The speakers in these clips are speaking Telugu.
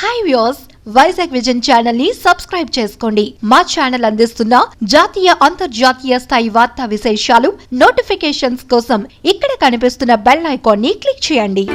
Hi viewers, Vizag vision channel ని సబ్స్క్రైబ్ చేసుకోండి. మా ఛానల్ అందిస్తున్న జాతీయ అంతర్జాతీయ స్థాయి వార్తా విశేషాలు నోటిఫికేషన్స్ కోసం ఇక్కడ కనిపిస్తున్న బెల్ ఐకాన్ ని క్లిక్ చేయండి.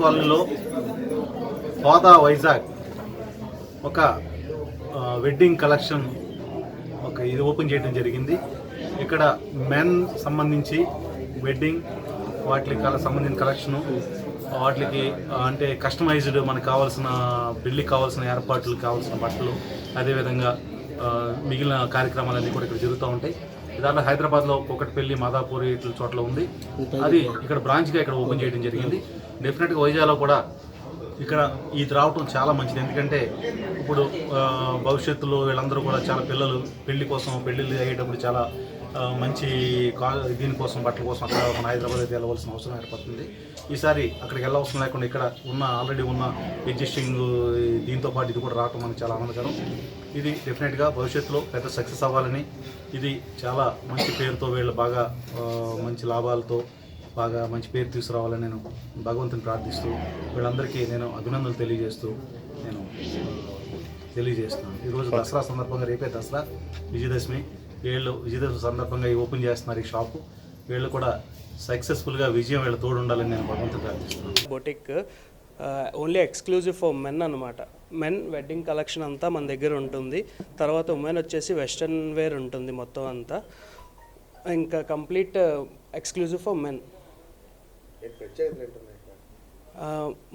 కాలనీలో హోదా వైజాగ్ ఒక వెడ్డింగ్ కలెక్షన్ ఇది ఓపెన్ చేయడం జరిగింది. ఇక్కడ మెన్ సంబంధించి వెడ్డింగ్ వాటికి సంబంధించిన కలెక్షను, వాటికి అంటే కస్టమైజ్డ్ మనకు కావాల్సిన పెళ్ళికి కావాల్సిన ఏర్పాట్లు, కావాల్సిన బట్టలు, అదేవిధంగా మిగిలిన కార్యక్రమాలన్నీ కూడా ఇక్కడ జరుగుతూ ఉంటాయి. దాంట్లో హైదరాబాద్లో కూకట్పల్లి, మాదాపూర్ ఇట్ల చోట్ల ఉంది. అది ఇక్కడ బ్రాంచ్గా ఇక్కడ ఓపెన్ చేయడం జరిగింది. డెఫినెట్గా వైజాగ్లో కూడా ఇక్కడ ఇది రావటం చాలా మంచిది. ఎందుకంటే ఇప్పుడు భవిష్యత్తులో వీళ్ళందరూ కూడా చాలా పిల్లలు పెళ్ళిళ్ళు అయ్యేటప్పుడు చాలా మంచి దీనికోసం బట్టల కోసం అక్కడ మన హైదరాబాద్ అయితే వెళ్ళవలసిన అవసరం ఏర్పడుతుంది. ఈసారి అక్కడికి వెళ్ళవలసిన లేకుండా ఇక్కడ ఆల్రెడీ ఉన్న ఎగ్జిస్టింగ్ దీంతో పాటు ఇది కూడా రావటం మనకు చాలా ఆనందకరం. ఇది డెఫినెట్గా భవిష్యత్తులో పెద్ద సక్సెస్ అవ్వాలని, ఇది చాలా మంచి పేరుతో వీళ్ళు బాగా మంచి లాభాలతో బాగా మంచి పేరు తీసుకురావాలని నేను భగవంతుని ప్రార్థిస్తూ వీళ్ళందరికీ నేను అభినందనలు తెలియజేస్తున్నాను. ఈరోజు దసరా సందర్భంగా, రేపే దసరా విజయదశమి సందర్భంగా ఓపెన్ చేస్తున్నారు ఈ షాపు. వీళ్ళు కూడా సక్సెస్ఫుల్గా విజయం వీళ్ళు తోడు ఉండాలని నేను భగవంతుని ప్రార్థిస్తున్నాను. Boutique only exclusive for men అనమాట. మెన్ వెడ్డింగ్ కలెక్షన్ అంతా మన దగ్గర ఉంటుంది. తర్వాత ఉమెన్ వచ్చేసి వెస్ట్రన్ వేర్ ఉంటుంది మొత్తం అంతా. ఇంకా కంప్లీట్ ఎక్స్క్లూజివ్ ఫర్ మెన్.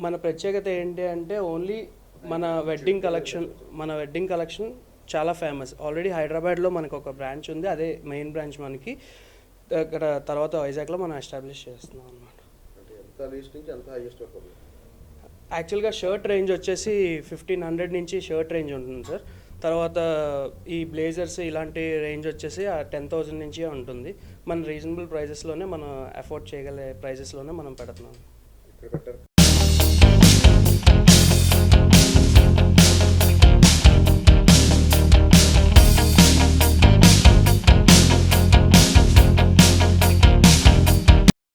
మన ప్రత్యేకత ఏంటి అంటే ఓన్లీ మన వెడ్డింగ్ కలెక్షన్ చాలా ఫేమస్. ఆల్రెడీ హైదరాబాద్లో మనకు ఒక బ్రాంచ్ ఉంది, అదే మెయిన్ బ్రాంచ్ మనకి. ఇక్కడ తర్వాత వైజాగ్లో మనం ఎస్టాబ్లిష్ చేస్తున్నాం అనమాట. యాక్చువల్గా షర్ట్ రేంజ్ వచ్చేసి 1500 నుంచి షర్ట్ రేంజ్ ఉంటుంది సార్. తర్వాత ఈ బ్లేజర్స్ ఇలాంటి రేంజ్ వచ్చేసి 10,000 నుంచి ఉంటుంది. మన రీజనబుల్ ప్రైజెస్లోనే మనం అఫోర్డ్ చేయగలిగే ప్రైజెస్లోనే మనం పెడుతున్నాం.